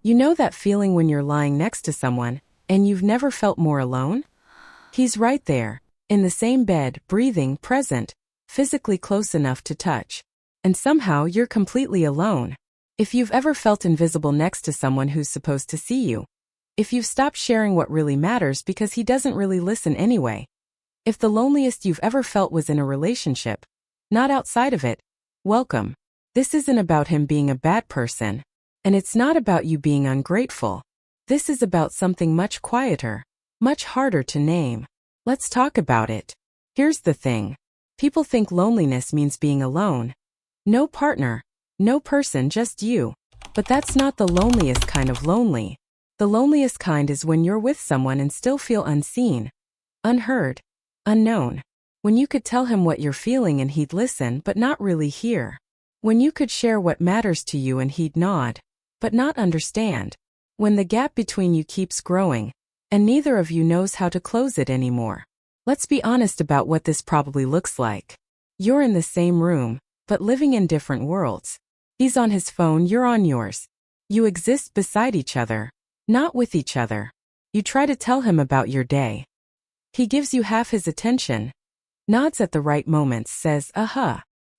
You know that feeling when you're lying next to someone, and you've never felt more alone? He's right there, in the same bed, breathing, present, physically close enough to touch. And somehow you're completely alone. If you've ever felt invisible next to someone who's supposed to see you. If you've stopped sharing what really matters because he doesn't really listen anyway. If the loneliest you've ever felt was in a relationship, not outside of it, welcome. This isn't about him being a bad person. And it's not about you being ungrateful. This is about something much quieter, much harder to name. Let's talk about it. Here's the thing. People think loneliness means being alone. No partner, no person, just you. But that's not the loneliest kind of lonely. The loneliest kind is when you're with someone and still feel unseen, unheard, unknown. When you could tell him what you're feeling and he'd listen but not really hear. When you could share what matters to you and he'd nod, but not understand. When the gap between you keeps growing, and neither of you knows how to close it anymore. Let's be honest about what this probably looks like. You're in the same room, but living in different worlds. He's on his phone, you're on yours. You exist beside each other, not with each other. You try to tell him about your day. He gives you half his attention, nods at the right moments, says,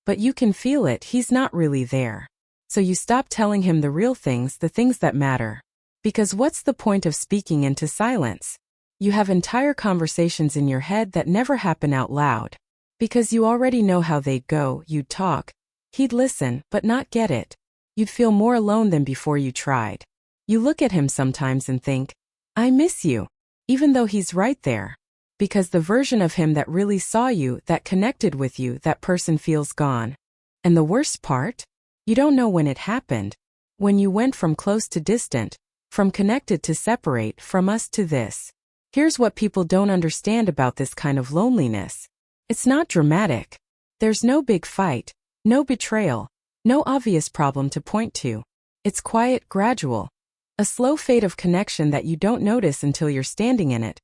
but you can feel it, he's not really there. So you stop telling him the real things, the things that matter. Because what's the point of speaking into silence? You have entire conversations in your head that never happen out loud. Because you already know how they'd go, you'd talk. He'd listen, but not get it. You'd feel more alone than before you tried. You look at him sometimes and think, I miss you. Even though he's right there. Because the version of him that really saw you, that connected with you, that person feels gone. And the worst part? You don't know when it happened. When you went from close to distant, from connected to separate, from us to this. Here's what people don't understand about this kind of loneliness. It's not dramatic. There's no big fight, no betrayal, no obvious problem to point to. It's quiet, gradual. A slow fade of connection that you don't notice until you're standing in it,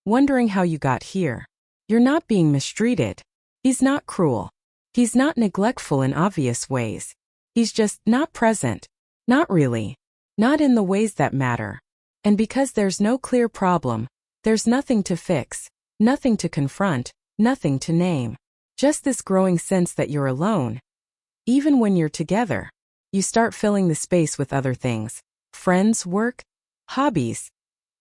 wondering how you got here. You're not being mistreated. He's not cruel. He's not neglectful in obvious ways. He's just not present. Not really. Not in the ways that matter. And because there's no clear problem, there's nothing to fix, nothing to confront, nothing to name. Just this growing sense that you're alone. Even when you're together, you start filling the space with other things. Friends, work, hobbies.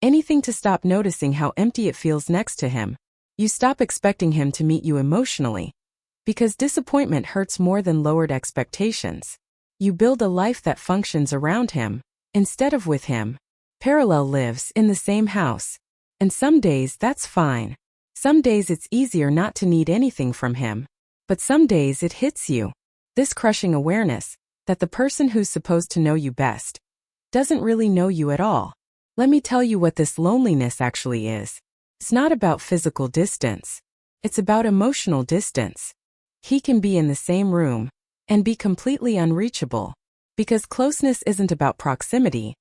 Anything to stop noticing how empty it feels next to him. You stop expecting him to meet you emotionally. Because disappointment hurts more than lowered expectations. You build a life that functions around him, instead of with him. Parallel lives in the same house. And some days that's fine. Some days it's easier not to need anything from him. But some days it hits you. This crushing awareness, that the person who's supposed to know you best, doesn't really know you at all. Let me tell you what this loneliness actually is. It's not about physical distance. It's about emotional distance. He can be in the same room, and be completely unreachable. Because closeness isn't about proximity.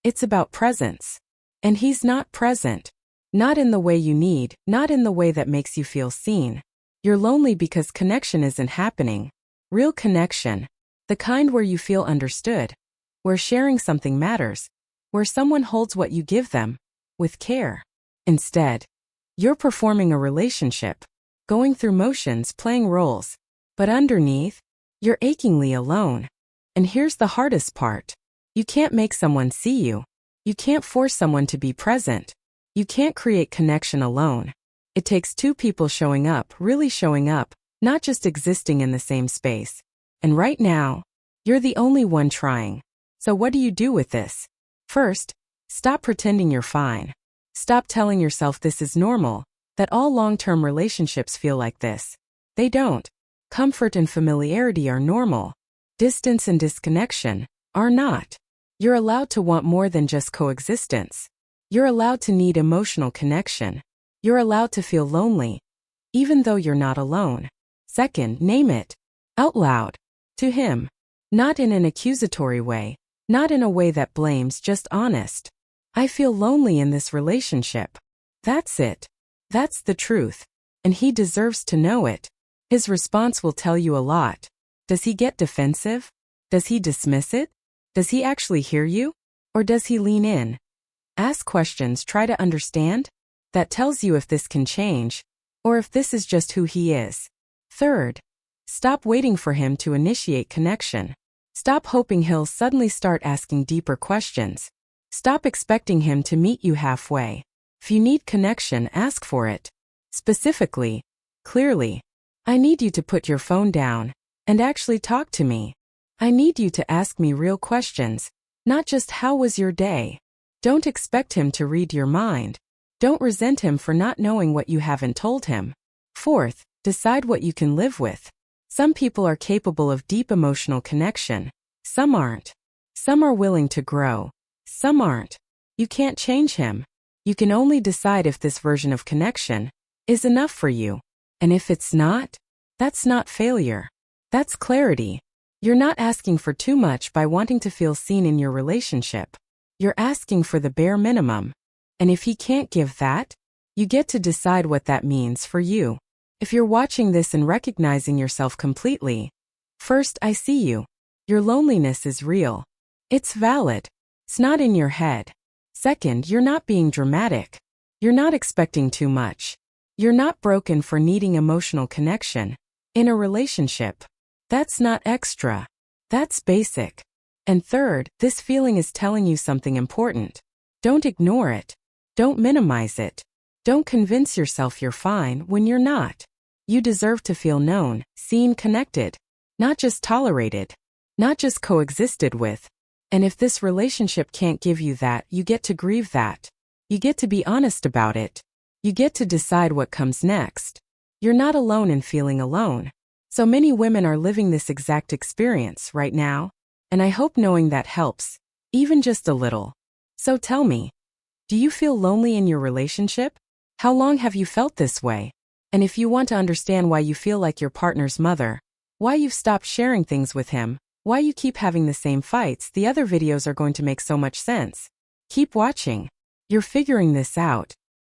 It's about presence. And he's not present. Not in the way you need, not in the way that makes you feel seen. You're lonely because connection isn't happening. Real connection. The kind where you feel understood. Where sharing something matters. Where someone holds what you give them. With care. Instead, you're performing a relationship. Going through motions, playing roles. But underneath, you're achingly alone. And here's the hardest part. You can't make someone see you. You can't force someone to be present. You can't create connection alone. It takes two people showing up, really showing up, not just existing in the same space. And right now, you're the only one trying. So what do you do with this? First, stop pretending you're fine. Stop telling yourself this is normal, that all long-term relationships feel like this. They don't. Comfort and familiarity are normal. Distance and disconnection are not. You're allowed to want more than just coexistence. You're allowed to need emotional connection. You're allowed to feel lonely, even though you're not alone. Second, name it. Out loud. To him. Not in an accusatory way. Not in a way that blames, just honest. I feel lonely in this relationship. That's it. That's the truth. And he deserves to know it. His response will tell you a lot. Does he get defensive? Does he dismiss it? Does he actually hear you? Or does he lean in? Ask questions, try to understand. That tells you if this can change, or if this is just who he is. Third, stop waiting for him to initiate connection. Stop hoping he'll suddenly start asking deeper questions. Stop expecting him to meet you halfway. If you need connection, ask for it. Specifically, clearly. I need you to put your phone down and actually talk to me. I need you to ask me real questions, not just how was your day. Don't expect him to read your mind. Don't resent him for not knowing what you haven't told him. Fourth, decide what you can live with. Some people are capable of deep emotional connection. Some aren't. Some are willing to grow. Some aren't. You can't change him. You can only decide if this version of connection is enough for you. And if it's not, that's not failure. That's clarity. You're not asking for too much by wanting to feel seen in your relationship. You're asking for the bare minimum. And if he can't give that, you get to decide what that means for you. If you're watching this and recognizing yourself completely, first, I see you. Your loneliness is real. It's valid. It's not in your head. Second, you're not being dramatic. You're not expecting too much. You're not broken for needing emotional connection. In a relationship, that's not extra. That's basic. And third, this feeling is telling you something important. Don't ignore it. Don't minimize it. Don't convince yourself you're fine when you're not. You deserve to feel known, seen, connected. Not just tolerated. Not just coexisted with. And if this relationship can't give you that, you get to grieve that. You get to be honest about it. You get to decide what comes next. You're not alone in feeling alone. So many women are living this exact experience right now, and I hope knowing that helps, even just a little. So tell me, do you feel lonely in your relationship? How long have you felt this way? And if you want to understand why you feel like your partner's mother, why you've stopped sharing things with him, why you keep having the same fights, the other videos are going to make so much sense. Keep watching. You're figuring this out,